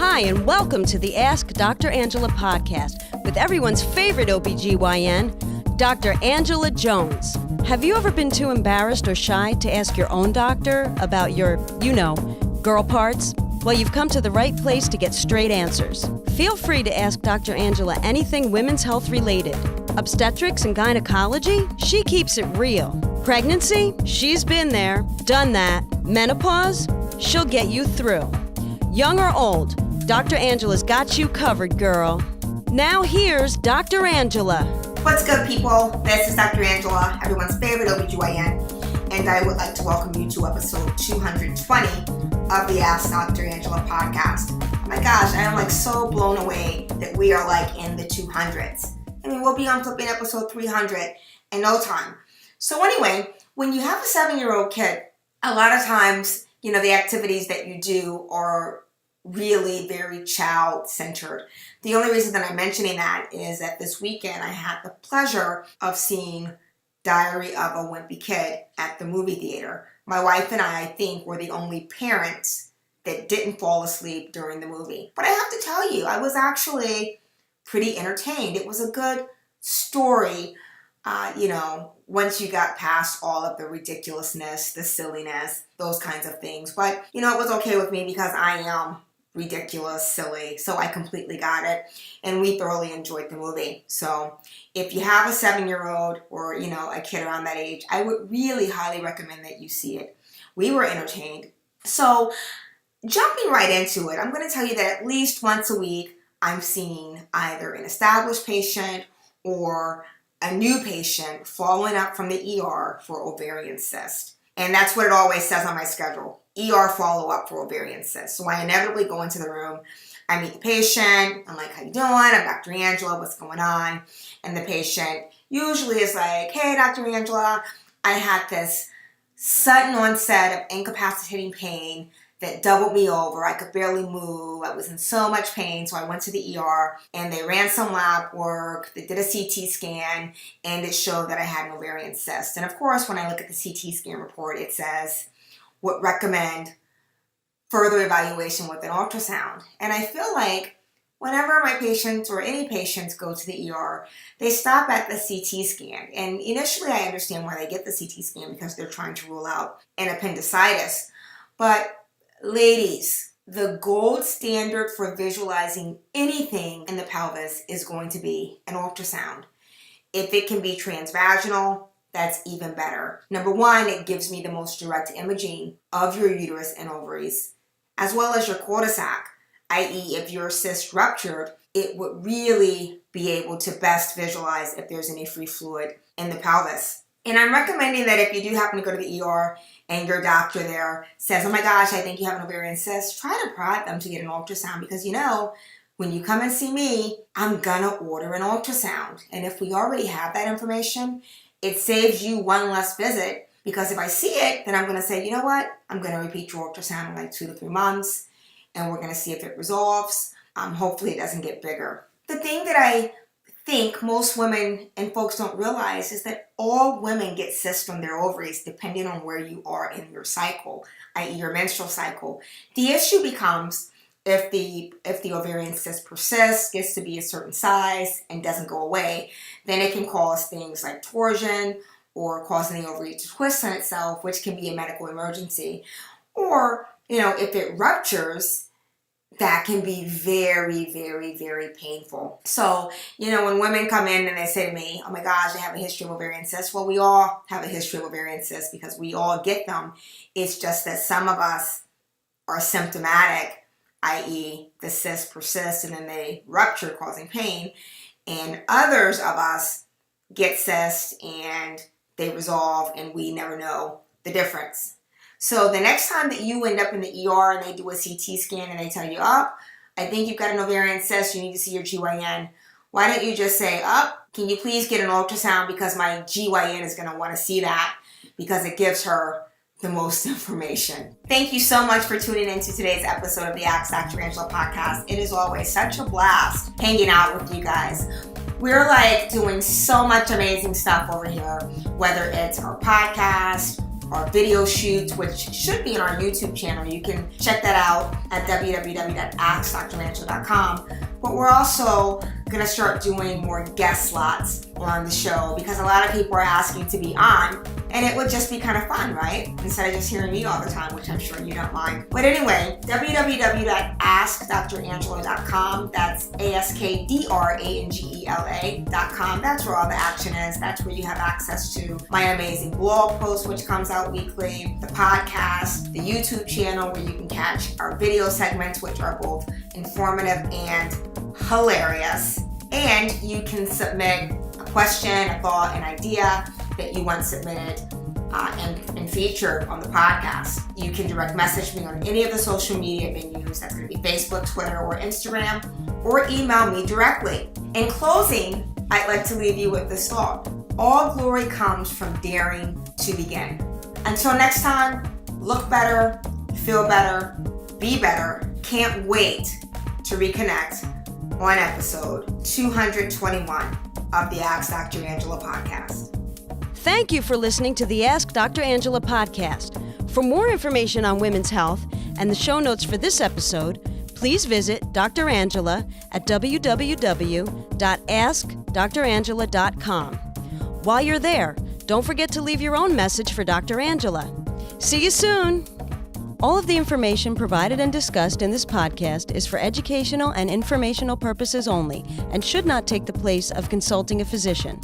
Hi, and welcome to the Ask Dr. Angela podcast with everyone's favorite OBGYN, Dr. Angela Jones. Have you ever been too embarrassed or shy to ask your own doctor about your, girl parts? Well, you've come to the right place to get straight answers. Feel free to ask Dr. Angela anything women's health related. Obstetrics and gynecology? She keeps it real. Pregnancy? She's been there, done that. Menopause? She'll get you through. Young or old, Dr. Angela's got you covered, girl. Now here's Dr. Angela. What's good, people? This is Dr. Angela, everyone's favorite OBGYN, and I would like to welcome you to episode 220 of the Ask Dr. Angela podcast. Oh my gosh, I am so blown away that we are in the 200s. I mean, we'll be on flipping episode 300 in no time. So anyway, when you have a 7-year-old kid, a lot of times, the activities that you do are really very child-centered. The only reason that I'm mentioning that is that this weekend I had the pleasure of seeing Diary of a Wimpy Kid at the movie theater. My wife and I think, were the only parents that didn't fall asleep during the movie. But I have to tell you, I was actually pretty entertained. It was a good story, once you got past all of the ridiculousness, the silliness, those kinds of things. But, it was okay with me because I am ridiculous, silly, so I completely got it. And we thoroughly enjoyed the movie. So if you have a 7-year-old or, a kid around that age, I would really highly recommend that you see it. We were entertained. So jumping right into it, I'm going to tell you that at least once a week, I'm seeing either an established patient or a new patient following up from the ER for ovarian cyst. And that's what it always says on my schedule, ER follow-up for ovarian cyst. So I inevitably go into the room, I meet the patient, I'm like, how you doing? I'm Dr. Angela, what's going on? And the patient usually is like, hey, Dr. Angela, I had this sudden onset of incapacitating pain that doubled me over. I could barely move. I was in so much pain. So I went to the ER and they ran some lab work. They did a CT scan and it showed that I had an ovarian cyst. And of course, when I look at the CT scan report, it says, would recommend further evaluation with an ultrasound. And I feel like whenever my patients or any patients go to the ER, they stop at the CT scan. And initially I understand why they get the CT scan because they're trying to rule out an appendicitis. But ladies, the gold standard for visualizing anything in the pelvis is going to be an ultrasound. If it can be transvaginal, that's even better. Number one, it gives me the most direct imaging of your uterus and ovaries, as well as your cul-de-sac, i.e. if your cyst ruptured, it would really be able to best visualize if there's any free fluid in the pelvis. And I'm recommending that if you do happen to go to the ER and your doctor there says, oh my gosh, I think you have an ovarian cyst, try to prod them to get an ultrasound because when you come and see me, I'm gonna order an ultrasound. And if we already have that information, it saves you one less visit because if I see it, then I'm gonna say, you know what? I'm gonna repeat your ultrasound in 2 to 3 months and we're gonna see if it resolves. Hopefully it doesn't get bigger. The thing that I think most women and folks don't realize is that all women get cysts from their ovaries depending on where you are in your cycle, i.e. your menstrual cycle. The issue becomes if the ovarian cyst persists, gets to be a certain size and doesn't go away, then it can cause things like torsion or causing the ovary to twist on itself, which can be a medical emergency. Or, if it ruptures, that can be very, very, very painful. So, when women come in and they say to me, oh my gosh, I have a history of ovarian cysts. Well, we all have a history of ovarian cysts because we all get them. It's just that some of us are symptomatic, i.e. the cysts persist and then they rupture causing pain. And others of us get cysts and they resolve and we never know the difference. So the next time that you end up in the ER and they do a CT scan and they tell you, oh, I think you've got an ovarian cyst, you need to see your GYN. Why don't you just say, oh, can you please get an ultrasound because my GYN is going to want to see that because it gives her the most information. Thank you so much for tuning into today's episode of the Ask Dr. Angela podcast. It is always such a blast hanging out with you guys. We're doing so much amazing stuff over here, whether it's our podcast our video shoots, which should be on our YouTube channel. You can check that out at www.askdrangela.com. But we're also going to start doing more guest slots on the show because a lot of people are asking to be on, and it would just be kind of fun, right? Instead of just hearing me all the time, which I'm sure you don't mind. But anyway, www.askdrangela.com. That's AskDrangela.com. That's where all the action is. That's where you have access to my amazing blog post, which comes out weekly, the podcast, the YouTube channel where you can catch our video segments, which are both informative and hilarious. And you can submit a question, a thought, an idea that you want submitted and featured on the podcast. You can direct message me on any of the social media venues. That's going to be Facebook, Twitter, or Instagram, or email me directly. In closing, I'd like to leave you with this thought. All glory comes from daring to begin. Until next time, look better, feel better, be better. Can't wait to reconnect on episode 221 of the Ask Dr. Angela podcast. Thank you for listening to the Ask Dr. Angela podcast. For more information on women's health and the show notes for this episode, please visit Dr. Angela at www.askdrangela.com. While you're there, don't forget to leave your own message for Dr. Angela. See you soon! All of the information provided and discussed in this podcast is for educational and informational purposes only and should not take the place of consulting a physician.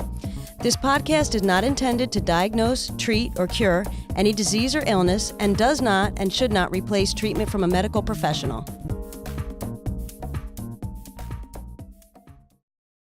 This podcast is not intended to diagnose, treat, or cure any disease or illness and does not and should not replace treatment from a medical professional.